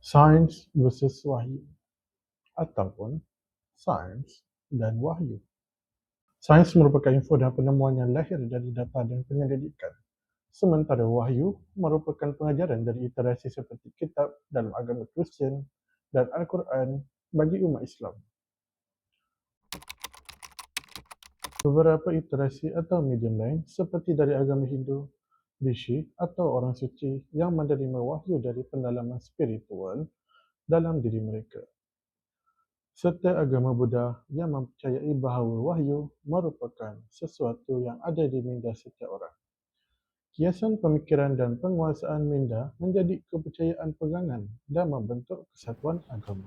Sains versus wahyu ataupun sains dan wahyu. Sains merupakan info dan penemuan yang lahir dari data dan penyelidikan. Sementara wahyu merupakan pengajaran dari iterasi seperti kitab dalam agama Kristian dan Al-Quran bagi umat Islam. Beberapa iterasi atau medium lain seperti dari agama Hindu, Rishi atau orang suci yang menerima wahyu dari pendalaman spiritual dalam diri mereka. Serta agama Buddha yang mempercayai bahawa wahyu merupakan sesuatu yang ada di minda setiap orang. Kiasan pemikiran dan penguasaan minda menjadi kepercayaan pegangan dan membentuk kesatuan agama.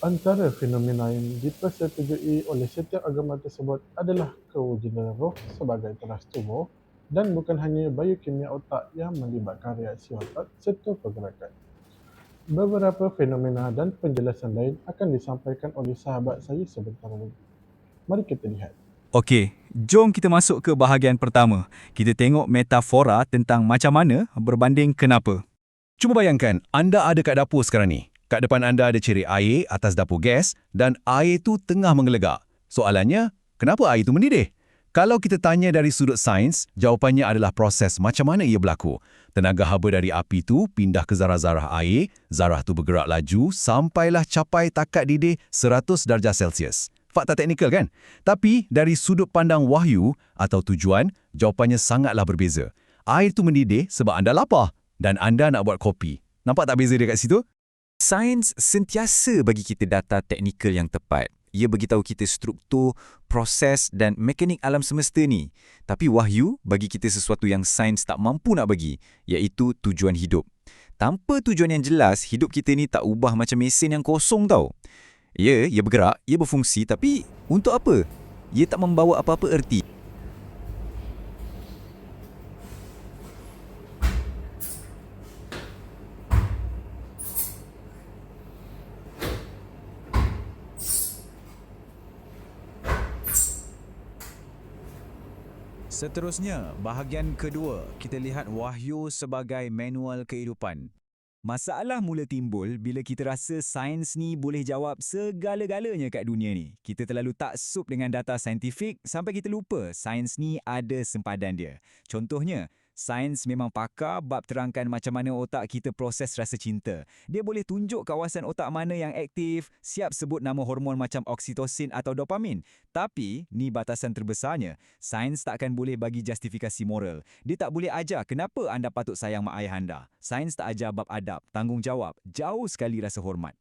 Antara fenomena yang dipersetujui oleh setiap agama tersebut adalah kewujudan roh sebagai teras tubuh dan bukan hanya biokimia otak yang melibatkan reaksi otak serta pergerakan. Beberapa fenomena dan penjelasan lain akan disampaikan oleh sahabat saya sebentar lagi. Mari kita lihat. Okey, jom kita masuk ke bahagian pertama. Kita tengok metafora tentang macam mana berbanding kenapa. Cuma bayangkan, anda ada kat dapur sekarang ni. Kat depan anda ada cerik air atas dapur gas dan air tu tengah mengelegak. Soalannya, kenapa air tu mendidih? Kalau kita tanya dari sudut sains, jawapannya adalah proses macam mana ia berlaku. Tenaga haba dari api tu pindah ke zarah-zarah air, zarah tu bergerak laju sampailah capai takat didih 100 darjah Celsius. Fakta teknikal kan? Tapi dari sudut pandang wahyu atau tujuan, jawapannya sangatlah berbeza. Air tu mendidih sebab anda lapar dan anda nak buat kopi. Nampak tak beza dia kat situ? Sains sentiasa bagi kita data teknikal yang tepat. Ia beritahu kita struktur, proses dan mekanik alam semesta ni. Tapi wahyu bagi kita sesuatu yang sains tak mampu nak bagi, iaitu tujuan hidup. Tanpa tujuan yang jelas, hidup kita ni tak ubah macam mesin yang kosong tau. Ya, ia bergerak, ia berfungsi, tapi untuk apa? Ia tak membawa apa-apa erti. Seterusnya, bahagian kedua, kita lihat wahyu sebagai manual kehidupan. Masalah mula timbul bila kita rasa sains ni boleh jawab segala-galanya kat dunia ni. Kita terlalu taksub dengan data saintifik sampai kita lupa sains ni ada sempadan dia. Contohnya, sains memang pakar bab terangkan macam mana otak kita proses rasa cinta. Dia boleh tunjuk kawasan otak mana yang aktif, siap sebut nama hormon macam oksitosin atau dopamin. Tapi, ni batasan terbesarnya. Sains takkan boleh bagi justifikasi moral. Dia tak boleh ajar kenapa anda patut sayang mak ayah anda. Sains tak ajar bab adab, tanggungjawab, jauh sekali rasa hormat.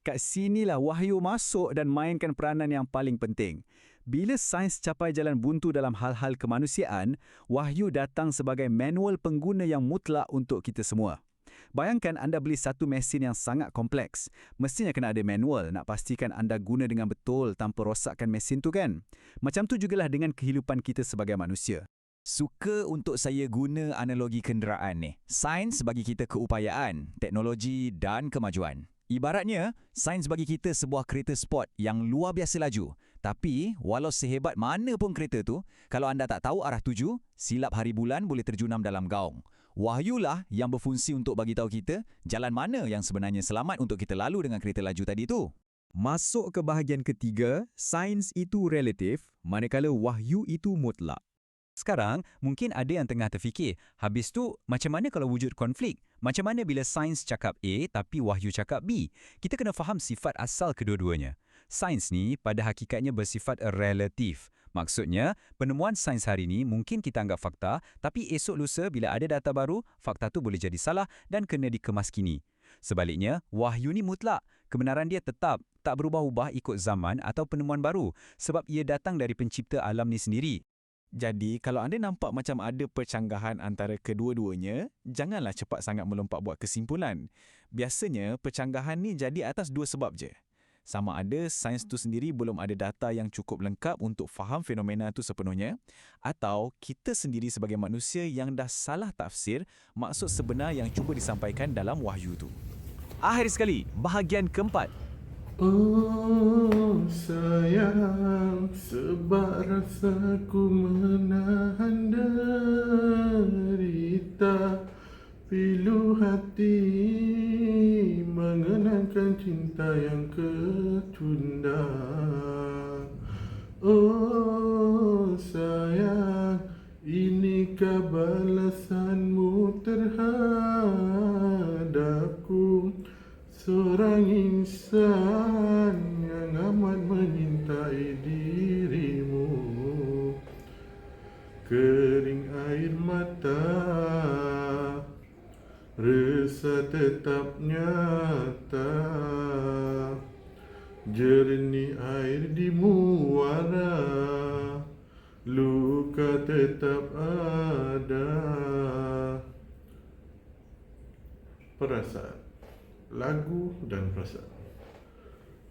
Kat sinilah wahyu masuk dan mainkan peranan yang paling penting. Bila sains capai jalan buntu dalam hal-hal kemanusiaan, wahyu datang sebagai manual pengguna yang mutlak untuk kita semua. Bayangkan anda beli satu mesin yang sangat kompleks. Mestinya kena ada manual nak pastikan anda guna dengan betul tanpa rosakkan mesin tu kan? Macam tu jugalah dengan kehidupan kita sebagai manusia. Suka untuk saya guna analogi kenderaan ni. Sains bagi kita keupayaan, teknologi dan kemajuan. Ibaratnya, sains bagi kita sebuah kereta sport yang luar biasa laju. Tapi, walau sehebat mana pun kereta tu, kalau anda tak tahu arah tuju, silap hari bulan boleh terjunam dalam gaung. Wahyulah yang berfungsi untuk bagi tahu kita jalan mana yang sebenarnya selamat untuk kita lalu dengan kereta laju tadi tu. Masuk ke bahagian ketiga, sains itu relatif, manakala wahyu itu mutlak. Sekarang, mungkin ada yang tengah terfikir, habis tu macam mana kalau wujud konflik? Macam mana bila sains cakap A tapi wahyu cakap B? Kita kena faham sifat asal kedua-duanya. Sains ni pada hakikatnya bersifat relatif. Maksudnya, penemuan sains hari ni mungkin kita anggap fakta, tapi esok lusa bila ada data baru, fakta tu boleh jadi salah dan kena dikemaskini. Sebaliknya, wahyu ni mutlak. Kebenaran dia tetap, tak berubah-ubah ikut zaman atau penemuan baru sebab ia datang dari pencipta alam ni sendiri. Jadi, kalau anda nampak macam ada percanggahan antara kedua-duanya, janganlah cepat sangat melompat buat kesimpulan. Biasanya, percanggahan ni jadi atas dua sebab je. Sama ada sains tu sendiri belum ada data yang cukup lengkap untuk faham fenomena tu sepenuhnya, atau kita sendiri sebagai manusia yang dah salah tafsir maksud sebenar yang cuba disampaikan dalam wahyu tu. Akhir sekali, bahagian keempat. Oh sayang, sebab rasaku menahan derita, Pilu hati mengenangkan cinta yang ketunda. Oh sayang, inikah balasanmu terhadapku, seorang insan yang amat menyintai dirimu. Kering air mata, resah tetap nyata, jernih air di muara, luka tetap ada. Perasaan, lagu dan perasaan.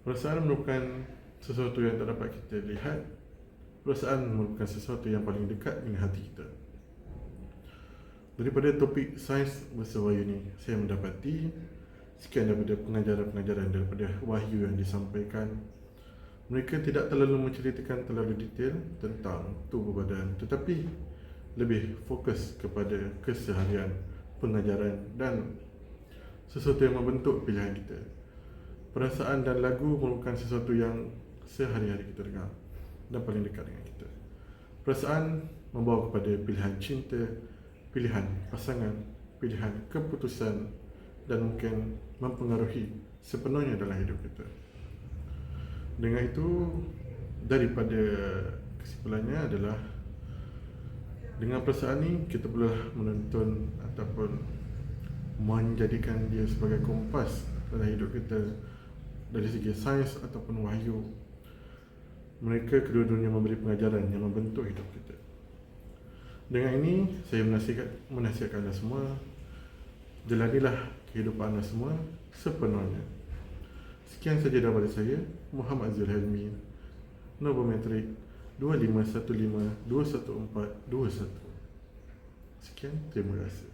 Perasaan merupakan sesuatu yang tak dapat kita lihat. Perasaan merupakan sesuatu yang paling dekat dengan hati kita. Daripada topik sains bahasa Wahyu ni, saya mendapati sekian daripada pengajaran-pengajaran daripada Wahyu yang disampaikan. Mereka tidak terlalu menceritakan terlalu detail tentang tubuh badan, tetapi lebih fokus kepada keseharian, pengajaran dan sesuatu yang membentuk pilihan kita. Perasaan dan lagu merupakan sesuatu yang sehari-hari kita dengar dan paling dekat dengan kita. Perasaan membawa kepada pilihan cinta, pilihan pasangan, pilihan keputusan dan mungkin mempengaruhi sepenuhnya dalam hidup kita. Dengan itu, daripada kesimpulannya adalah dengan perasaan ni kita perlu menuntun ataupun menjadikan dia sebagai kompas dalam hidup kita dari segi sains ataupun wahyu. Mereka kedua-duanya memberi pengajaran yang membentuk hidup kita. Dengan ini, saya menasihatkan anda semua, jalanilah kehidupan anda semua sepenuhnya. Sekian saja daripada saya, Muhammad Zulhelmi, Novometrik 251521421421. Sekian, terima kasih.